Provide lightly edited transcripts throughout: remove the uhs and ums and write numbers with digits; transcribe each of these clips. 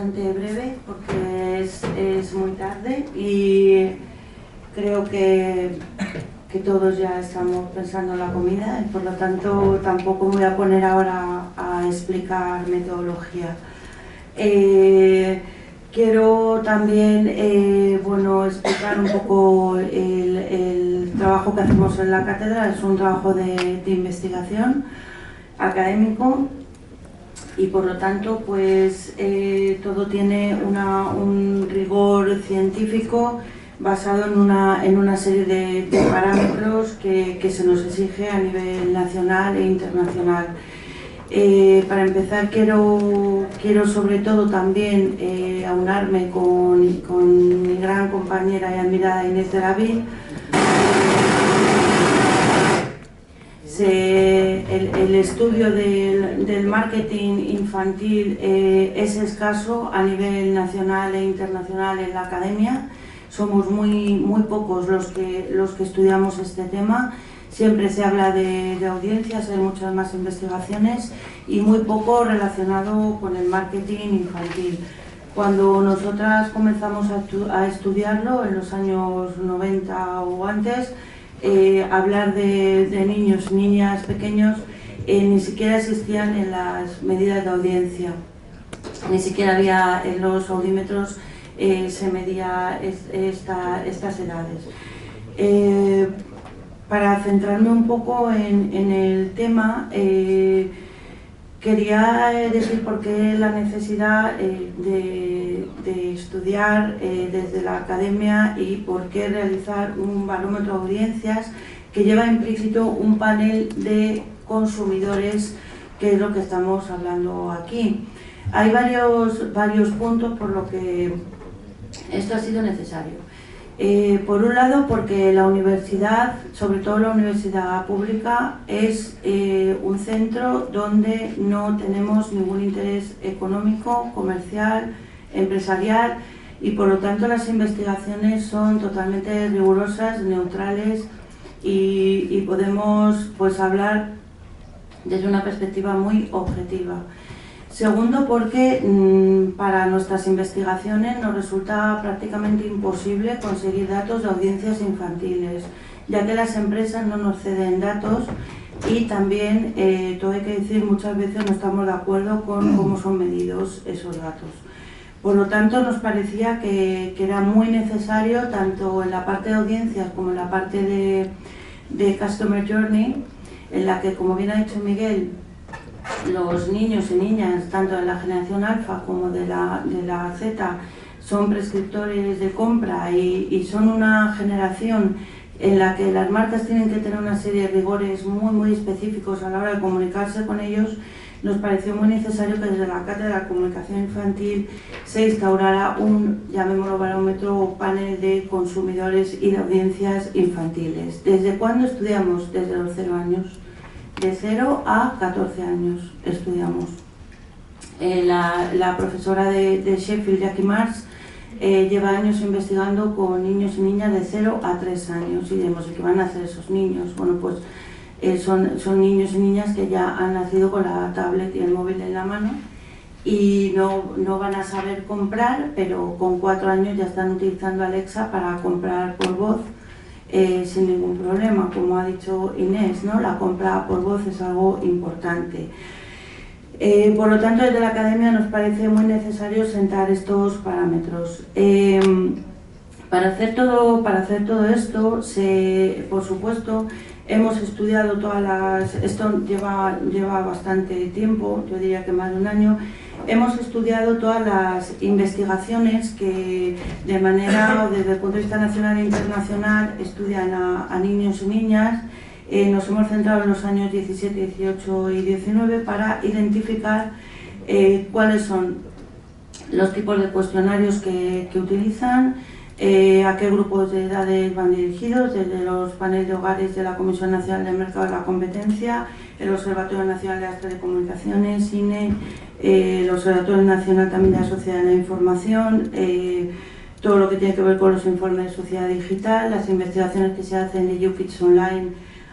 bastante breve porque es muy tarde y creo que todos ya estamos pensando en la comida y por lo tanto tampoco me voy a poner ahora a explicar metodología. Quiero también explicar un poco el trabajo que hacemos en la cátedra. Es un trabajo de investigación académico y por lo tanto pues todo tiene un rigor científico basado en una serie de parámetros que se nos exige a nivel nacional e internacional. Para empezar quiero sobre todo también aunarme con mi gran compañera y admirada Inés de la Vil. El estudio del marketing infantil es escaso a nivel nacional e internacional en la academia. Somos muy pocos los que estudiamos este tema. Siempre se habla de audiencias, hay muchas más investigaciones y muy poco relacionado con el marketing infantil. Cuando nosotras comenzamos a estudiarlo en los años 90 o antes, hablar de niños y niñas pequeños ni siquiera existían en las medidas de audiencia, ni siquiera había en los audímetros se medía estas edades. Para centrarme un poco en el tema, quería decir por qué la necesidad de estudiar desde la academia y por qué realizar un barómetro de audiencias que lleva implícito un panel de consumidores, que es lo que estamos hablando aquí. Hay varios puntos por lo que esto ha sido necesario. Por un lado, porque la universidad, sobre todo la universidad pública, es un centro donde no tenemos ningún interés económico, comercial, empresarial y por lo tanto las investigaciones son totalmente rigurosas, neutrales y podemos pues hablar desde una perspectiva muy objetiva. Segundo, porque para nuestras investigaciones nos resulta prácticamente imposible conseguir datos de audiencias infantiles, ya que las empresas no nos ceden datos y también, todo hay que decir, muchas veces no estamos de acuerdo con cómo son medidos esos datos. Por lo tanto, nos parecía que era muy necesario, tanto en la parte de audiencias como en la parte de Customer Journey, en la que, como bien ha dicho Miguel, los niños y niñas, tanto de la generación alfa como de la Z, son prescriptores de compra y son una generación en la que las marcas tienen que tener una serie de rigores muy específicos a la hora de comunicarse con ellos. Nos pareció muy necesario que desde la Cátedra de Comunicación Infantil se instaurara un, llamémoslo barómetro, o panel de consumidores y de audiencias infantiles. ¿Desde cuándo estudiamos? Desde los 0 años. De 0 a 14 años estudiamos. La profesora de Sheffield, Jackie Marsh, lleva años investigando con niños y niñas de 0 a 3 años y vemos qué van a hacer esos niños. Bueno, pues son niños y niñas que ya han nacido con la tablet y el móvil en la mano y no van a saber comprar, pero con 4 años ya están utilizando Alexa para comprar por voz. Sin ningún problema, como ha dicho Inés, ¿no? La compra por voz es algo importante. Por lo tanto, desde la academia nos parece muy necesario sentar estos parámetros. Para hacer todo esto, por supuesto, hemos estudiado esto lleva bastante tiempo, yo diría que más de un año. Hemos estudiado todas las investigaciones que de manera, desde el punto de vista nacional e internacional, estudian a niños y niñas. Nos hemos centrado en los años 17, 18 y 19 para identificar cuáles son los tipos de cuestionarios que utilizan, a qué grupos de edades van dirigidos, desde los paneles de hogares de la Comisión Nacional del Mercado de la Competencia, el Observatorio Nacional de las Telecomunicaciones, CINE, el Observatorio Nacional también de la Sociedad de la Información, todo lo que tiene que ver con los informes de sociedad digital, las investigaciones que se hacen de YouKids Online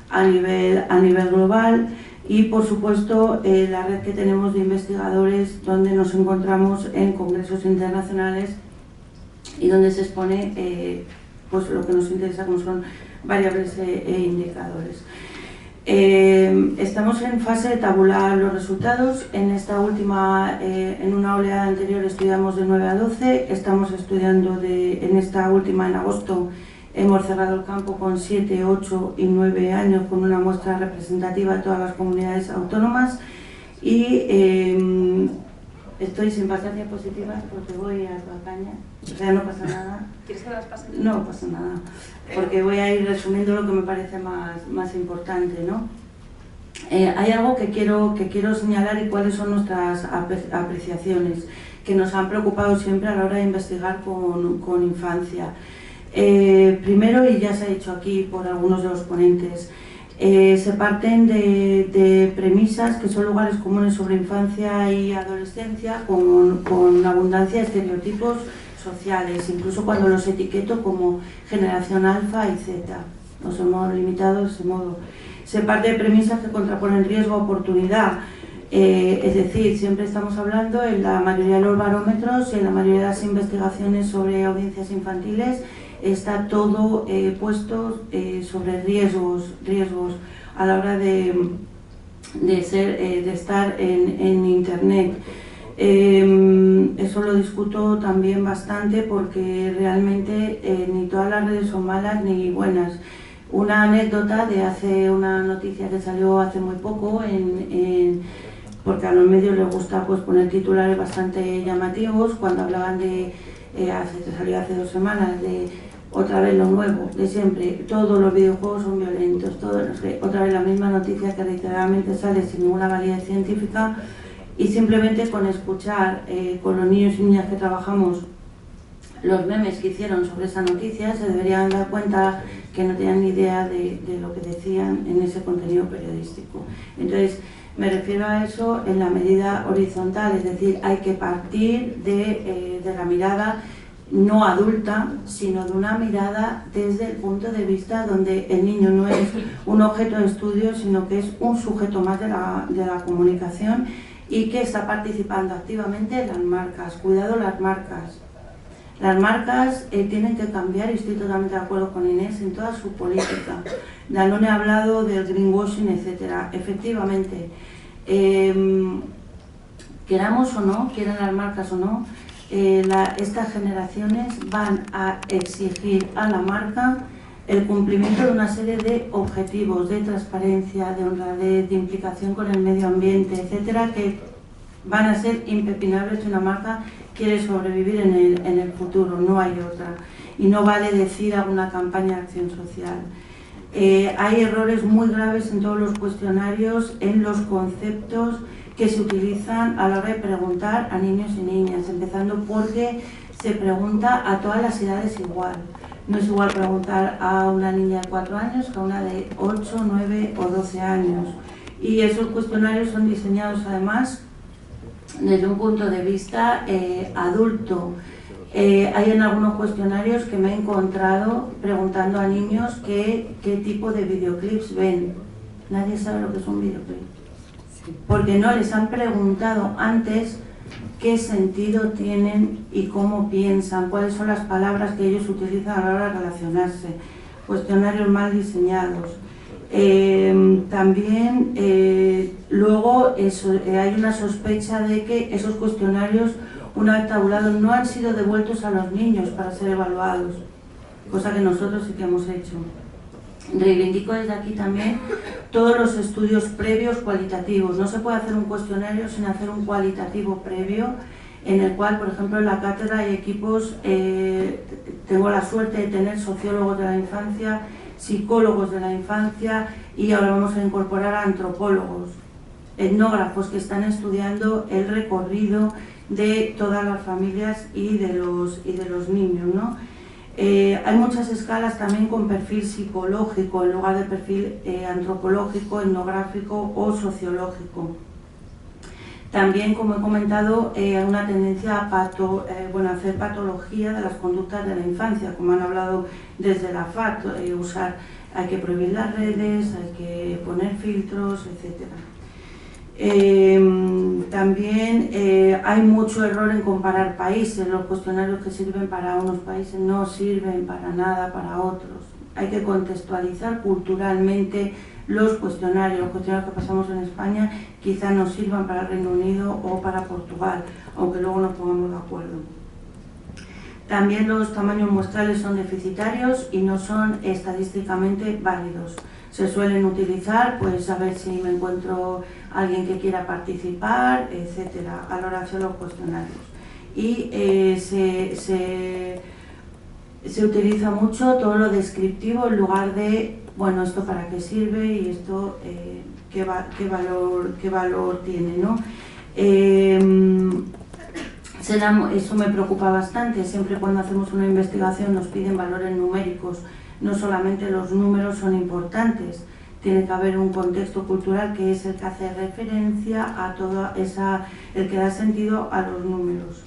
a nivel global y, por supuesto, la red que tenemos de investigadores, donde nos encontramos en congresos internacionales y donde se expone pues lo que nos interesa, como son variables e indicadores. Estamos en fase de tabular los resultados. En esta última, en una oleada anterior estudiamos de 9 a 12, estamos estudiando en esta última, en agosto, hemos cerrado el campo con 7, 8 y 9 años, con una muestra representativa de todas las comunidades autónomas, y estoy sin pasar diapositivas porque voy a toda caña, o sea, no pasa nada. ¿Quieres que las pase? No pasa nada, porque voy a ir resumiendo lo que me parece más importante, ¿no? Hay algo que quiero señalar, y cuáles son nuestras apreciaciones, que nos han preocupado siempre a la hora de investigar con infancia. Primero, y ya se ha dicho aquí por algunos de los ponentes, se parten de premisas que son lugares comunes sobre infancia y adolescencia, con abundancia de estereotipos sociales, incluso cuando los etiqueto como generación alfa y zeta. Nos hemos limitado de ese modo. Se parte de premisas que contraponen riesgo a oportunidad, es decir, siempre estamos hablando, en la mayoría de los barómetros y en la mayoría de las investigaciones sobre audiencias infantiles, está todo puesto sobre riesgos a la hora de estar en Internet. Eso lo discuto también bastante, porque realmente ni todas las redes son malas ni buenas. Una anécdota de una noticia que salió hace muy poco, porque a los medios les gusta pues poner titulares bastante llamativos, cuando hablaban salió hace 2 semanas, de otra vez lo nuevo, de siempre, todos los videojuegos son violentos, otra vez la misma noticia que reiteradamente sale sin ninguna validez científica, y simplemente con escuchar con los niños y niñas que trabajamos los memes que hicieron sobre esa noticia, se deberían dar cuenta que no tenían ni idea de lo que decían en ese contenido periodístico. Entonces, me refiero a eso en la medida horizontal, es decir, hay que partir de la mirada no adulta, sino de una mirada desde el punto de vista donde el niño no es un objeto de estudio, sino que es un sujeto más de la comunicación, y que está participando activamente en las marcas. Cuidado, las marcas. Las marcas tienen que cambiar, y estoy totalmente de acuerdo con Inés, en toda su política. Danone ha hablado del greenwashing, etcétera. Efectivamente, queramos o no, quieran las marcas o no, estas generaciones van a exigir a la marca el cumplimiento de una serie de objetivos de transparencia, de honradez, de implicación con el medio ambiente, etcétera, que van a ser impepinables si una marca quiere sobrevivir en el futuro. No hay otra. Y no vale decir alguna campaña de acción social. Hay errores muy graves en todos los cuestionarios, en los conceptos que se utilizan a la hora de preguntar a niños y niñas, empezando porque se pregunta a todas las edades igual. No es igual preguntar a una niña de 4 años que a una de 8, 9 o 12 años. Y esos cuestionarios son diseñados además desde un punto de vista adulto. Hay en algunos cuestionarios que me he encontrado preguntando a niños qué tipo de videoclips ven. Nadie sabe lo que es un videoclip, porque no les han preguntado antes qué sentido tienen y cómo piensan, cuáles son las palabras que ellos utilizan a la hora de relacionarse. Cuestionarios mal diseñados. También luego hay una sospecha de que esos cuestionarios, una vez tabulados, no han sido devueltos a los niños para ser evaluados, cosa que nosotros sí que hemos hecho. Reivindico desde aquí también todos los estudios previos cualitativos. No se puede hacer un cuestionario sin hacer un cualitativo previo, en el cual, por ejemplo, en la cátedra hay equipos, tengo la suerte de tener sociólogos de la infancia, psicólogos de la infancia, y ahora vamos a incorporar a antropólogos, etnógrafos, que están estudiando el recorrido de todas las familias y de los niños, ¿no? Hay muchas escalas también con perfil psicológico en lugar de perfil antropológico, etnográfico o sociológico. También, como he comentado, hay una tendencia a hacer patología de las conductas de la infancia, como han hablado desde la FAT, hay que prohibir las redes, hay que poner filtros, etc. También hay mucho error en comparar países. Los cuestionarios que sirven para unos países no sirven para nada para otros. Hay que contextualizar culturalmente los cuestionarios que pasamos en España quizá no sirvan para el Reino Unido o para Portugal, aunque luego nos pongamos de acuerdo. También los tamaños muestrales son deficitarios y no son estadísticamente válidos. Se suelen utilizar, pues a ver si me encuentro alguien que quiera participar, etcétera, a la hora de hacer los cuestionarios. Y se utiliza mucho todo lo descriptivo en lugar de, bueno, esto para qué sirve y esto qué valor tiene, ¿no? Eso me preocupa bastante. Siempre cuando hacemos una investigación nos piden valores numéricos. No solamente los números son importantes, tiene que haber un contexto cultural que es el que hace referencia a toda el que da sentido a los números.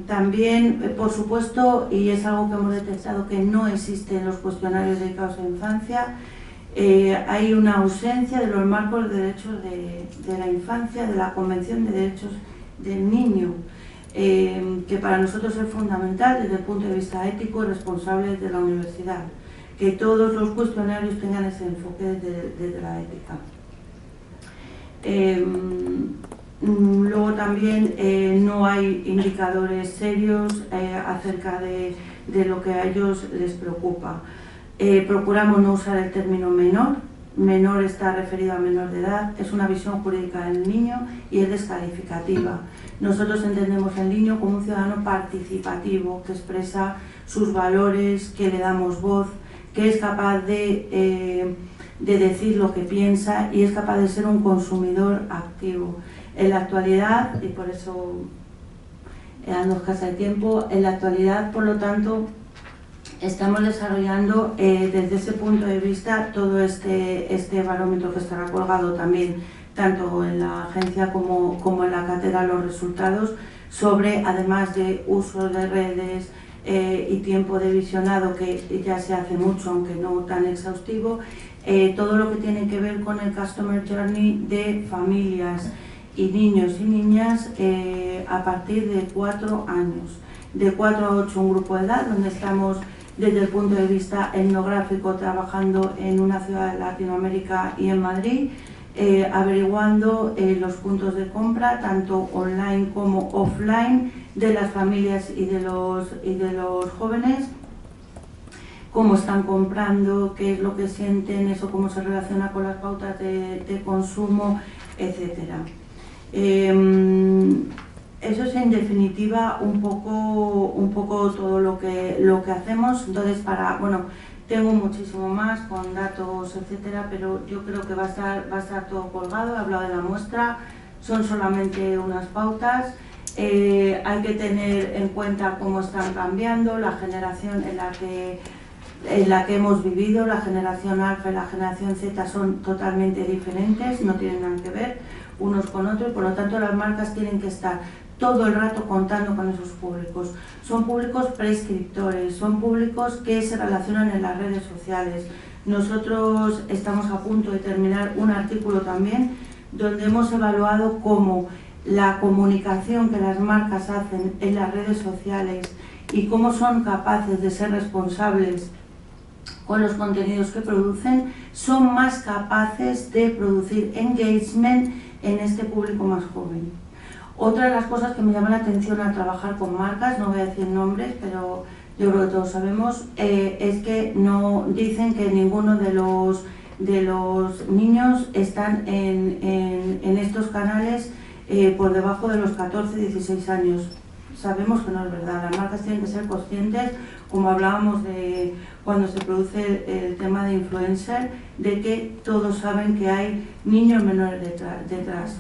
También, por supuesto, y es algo que hemos detectado que no existe en los cuestionarios dedicados a infancia, hay una ausencia de los marcos de derechos de la infancia, de la Convención de Derechos del Niño, que para nosotros es fundamental desde el punto de vista ético y responsable de la universidad, que todos los cuestionarios tengan ese enfoque desde la ética. Luego también no hay indicadores serios acerca de lo que a ellos les preocupa. Procuramos no usar el término menor. Menor está referido a menor de edad, es una visión jurídica del niño y es descalificativa. Nosotros entendemos al niño como un ciudadano participativo que expresa sus valores, que le damos voz, que es capaz de decir lo que piensa y es capaz de ser un consumidor activo. En la actualidad, y por eso dando escasa de tiempo, en la actualidad, por lo tanto, estamos desarrollando desde ese punto de vista todo este barómetro que estará colgado también, tanto en la agencia como en la cátedra, los resultados sobre, además de uso de redes y tiempo de visionado, que ya se hace mucho, aunque no tan exhaustivo, todo lo que tiene que ver con el Customer Journey de familias y niños y niñas a partir de 4 años. De 4 a 8 un grupo de edad, donde estamos desde el punto de vista etnográfico trabajando en una ciudad de Latinoamérica y en Madrid, averiguando los puntos de compra, tanto online como offline, de las familias y de los jóvenes, cómo están comprando, qué es lo que sienten, eso cómo se relaciona con las pautas de consumo, etcétera. Eso es en definitiva un poco todo lo que hacemos. Entonces, tengo muchísimo más con datos, etcétera, pero yo creo que va a estar todo colgado. He hablado de la muestra, son solamente unas pautas. Hay que tener en cuenta cómo están cambiando, la generación en la que hemos vivido, la generación alfa y la generación Z son totalmente diferentes, no tienen nada que ver unos con otros, por lo tanto las marcas tienen que estar todo el rato contando con esos públicos. Son públicos prescriptores, son públicos que se relacionan en las redes sociales. Nosotros estamos a punto de terminar un artículo también donde hemos evaluado cómo la comunicación que las marcas hacen en las redes sociales y cómo son capaces de ser responsables con los contenidos que producen, son más capaces de producir engagement en este público más joven. Otra de las cosas que me llama la atención al trabajar con marcas, no voy a decir nombres, pero yo creo que todos sabemos, es que no dicen que ninguno de los niños están en estos canales por debajo de los 14-16 años. Sabemos que no es verdad, las marcas tienen que ser conscientes, como hablábamos de cuando se produce el tema de influencer, de que todos saben que hay niños menores detrás.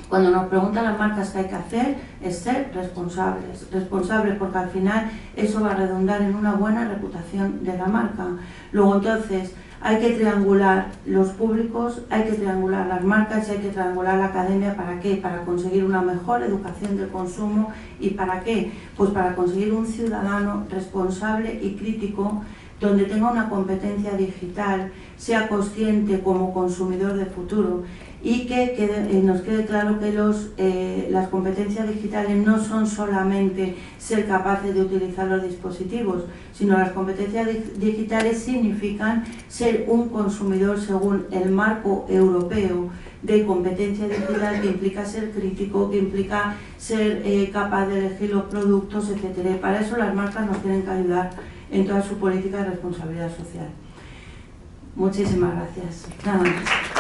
Cuando nos preguntan las marcas qué hay que hacer, es ser responsables porque al final eso va a redundar en una buena reputación de la marca. Luego entonces hay que triangular los públicos, hay que triangular las marcas y hay que triangular la academia. ¿Para qué? Para conseguir una mejor educación del consumo. ¿Y para qué? Pues para conseguir un ciudadano responsable y crítico, donde tenga una competencia digital, sea consciente como consumidor de futuro y que nos quede claro que las competencias digitales no son solamente ser capaces de utilizar los dispositivos, sino las competencias digitales significan ser un consumidor según el marco europeo de competencia digital, que implica ser crítico, que implica ser capaz de elegir los productos, etcétera. Y para eso las marcas nos tienen que ayudar en toda su política de responsabilidad social. Muchísimas gracias. Nada más.